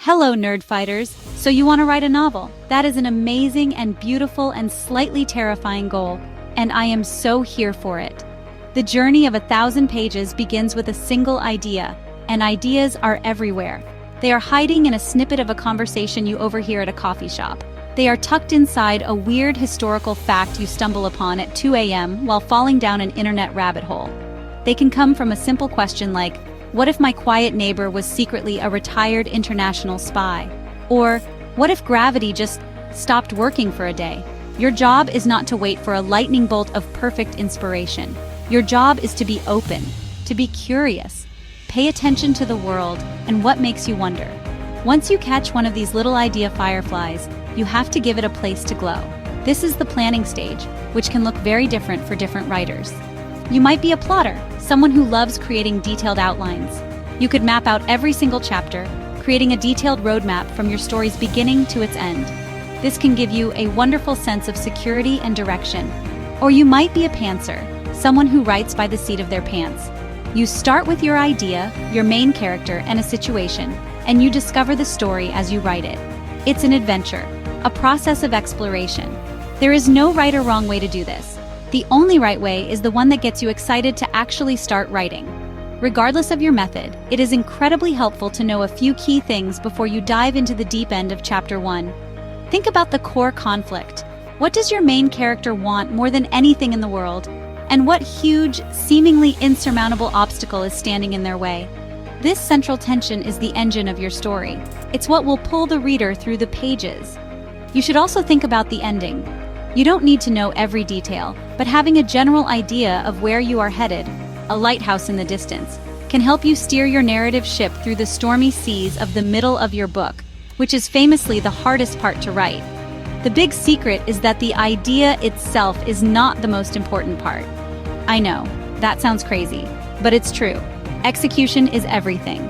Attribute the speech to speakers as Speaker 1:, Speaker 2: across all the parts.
Speaker 1: Hello, nerd fighters! So you want to write a novel? That is an amazing and beautiful and slightly terrifying goal, and I am so here for it. The journey of 1,000 pages begins with a single idea, and ideas are everywhere. They are hiding in a snippet of a conversation you overhear at a coffee shop. They are tucked inside a weird historical fact you stumble upon at 2 a.m. while falling down an internet rabbit hole. They can come from a simple question like, what if my quiet neighbor was secretly a retired international spy? Or, what if gravity just stopped working for a day? Your job is not to wait for a lightning bolt of perfect inspiration. Your job is to be open, to be curious. Pay attention to the world and what makes you wonder. Once you catch one of these little idea fireflies, you have to give it a place to glow. This is the planning stage, which can look very different for different writers. You might be a plotter, someone who loves creating detailed outlines. You could map out every single chapter, creating a detailed roadmap from your story's beginning to its end. This can give you a wonderful sense of security and direction. Or you might be a pantser, someone who writes by the seat of their pants. You start with your idea, your main character, and a situation, and you discover the story as you write it. It's an adventure, a process of exploration. There is no right or wrong way to do this. The only right way is the one that gets you excited to actually start writing. Regardless of your method, it is incredibly helpful to know a few key things before you dive into the deep end of Chapter 1. Think about the core conflict. What does your main character want more than anything in the world? And what huge, seemingly insurmountable obstacle is standing in their way? This central tension is the engine of your story. It's what will pull the reader through the pages. You should also think about the ending. You don't need to know every detail, but having a general idea of where you are headed, a lighthouse in the distance, can help you steer your narrative ship through the stormy seas of the middle of your book, which is famously the hardest part to write. The big secret is that the idea itself is not the most important part. I know, that sounds crazy, but it's true. Execution is everything.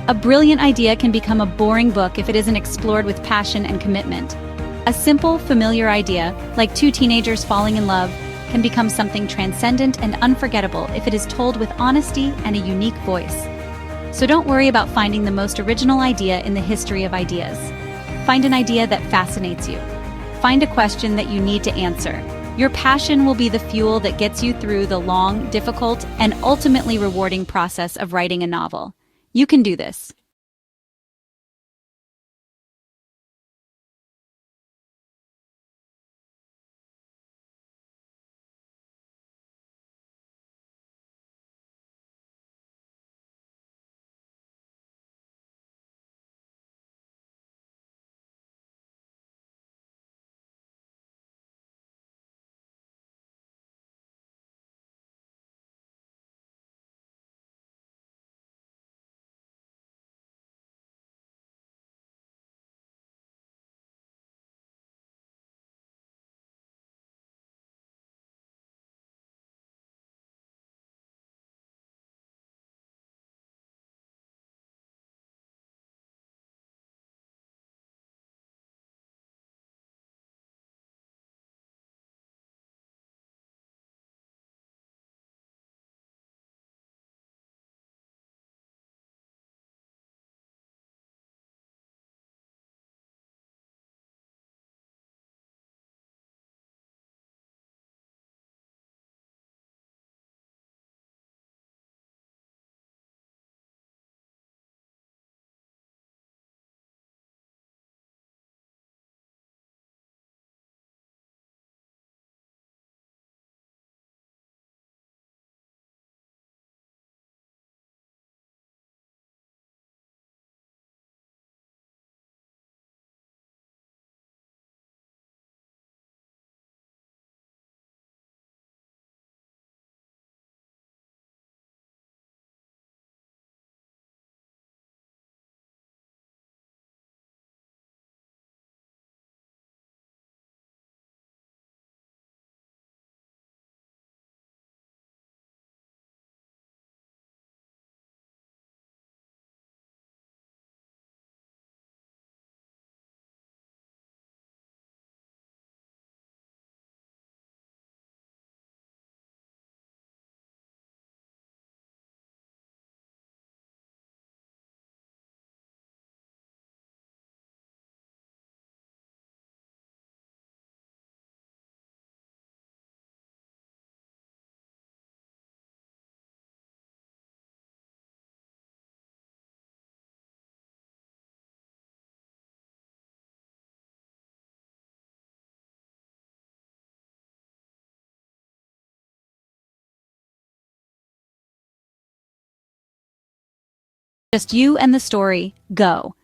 Speaker 1: A brilliant idea can become a boring book if it isn't explored with passion and commitment. A simple, familiar idea, like two teenagers falling in love, can become something transcendent and unforgettable if it is told with honesty and a unique voice. So don't worry about finding the most original idea in the history of ideas. Find an idea that fascinates you. Find a question that you need to answer. Your passion will be the fuel that gets you through the long, difficult, and ultimately rewarding process of writing a novel. You can do this. Just you and the story. Go.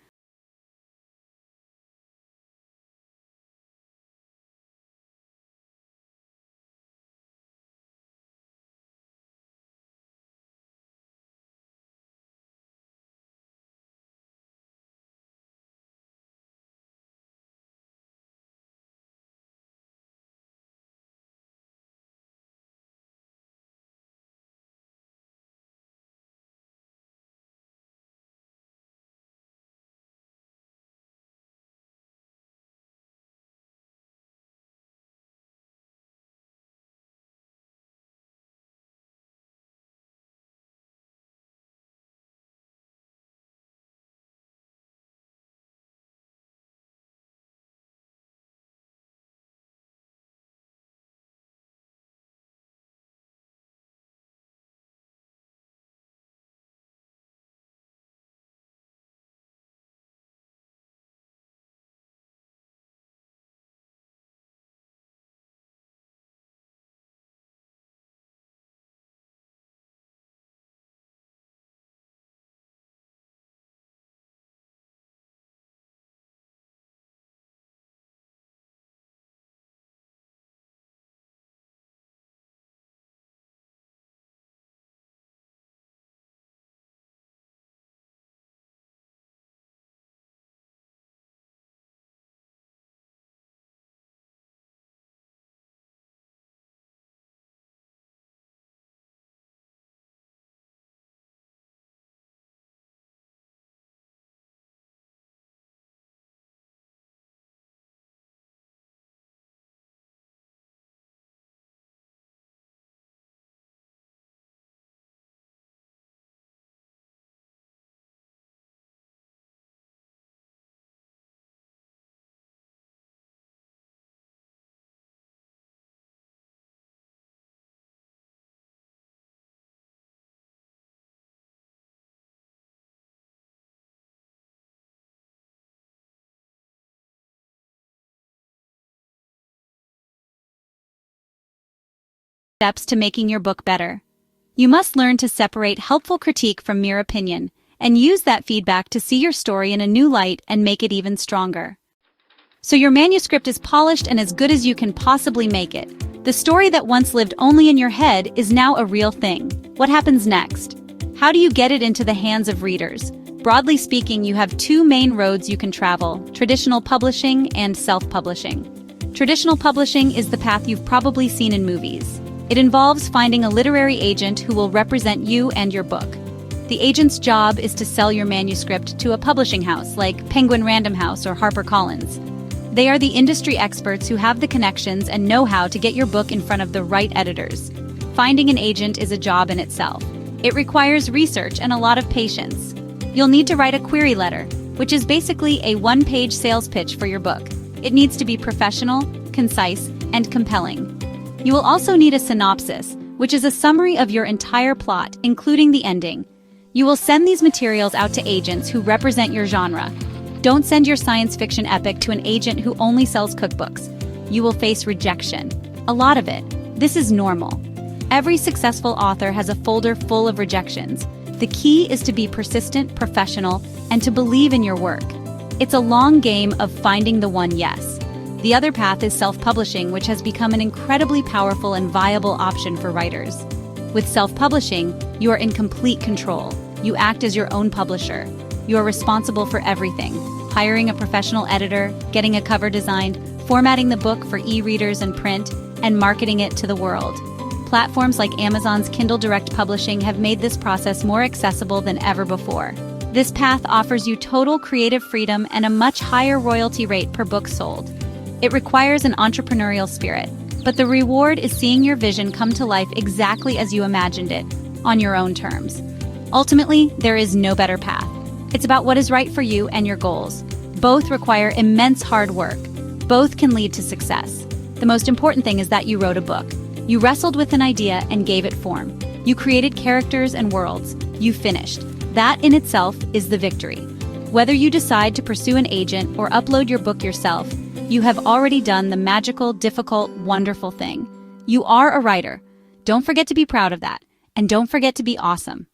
Speaker 1: Steps to making your book better. You must learn to separate helpful critique from mere opinion, and use that feedback to see your story in a new light and make it even stronger. So your manuscript is polished and as good as you can possibly make it. The story that once lived only in your head is now a real thing. What happens next? How do you get it into the hands of readers? Broadly speaking, you have two main roads you can travel: traditional publishing and self-publishing. Traditional publishing is the path you've probably seen in movies. It involves finding a literary agent who will represent you and your book. The agent's job is to sell your manuscript to a publishing house like Penguin Random House or HarperCollins. They are the industry experts who have the connections and know-how to get your book in front of the right editors. Finding an agent is a job in itself. It requires research and a lot of patience. You'll need to write a query letter, which is basically a one-page sales pitch for your book. It needs to be professional, concise, and compelling. You will also need a synopsis, which is a summary of your entire plot, including the ending. You will send these materials out to agents who represent your genre. Don't send your science fiction epic to an agent who only sells cookbooks. You will face rejection. A lot of it. This is normal. Every successful author has a folder full of rejections. The key is to be persistent, professional, and to believe in your work. It's a long game of finding the one yes. The other path is self-publishing, which has become an incredibly powerful and viable option for writers. With self-publishing, you are in complete control. You act as your own publisher. You are responsible for everything: hiring a professional editor, getting a cover designed, formatting the book for e-readers and print, and marketing it to the world. Platforms like Amazon's Kindle Direct Publishing have made this process more accessible than ever before. This path offers you total creative freedom and a much higher royalty rate per book sold. It requires an entrepreneurial spirit, but the reward is seeing your vision come to life exactly as you imagined it, on your own terms. Ultimately, there is no better path. It's about what is right for you and your goals. Both require immense hard work. Both can lead to success. The most important thing is that you wrote a book. You wrestled with an idea and gave it form. You created characters and worlds. You finished. That in itself is the victory. Whether you decide to pursue an agent or upload your book yourself, you have already done the magical, difficult, wonderful thing. You are a writer. Don't forget to be proud of that. And don't forget to be awesome.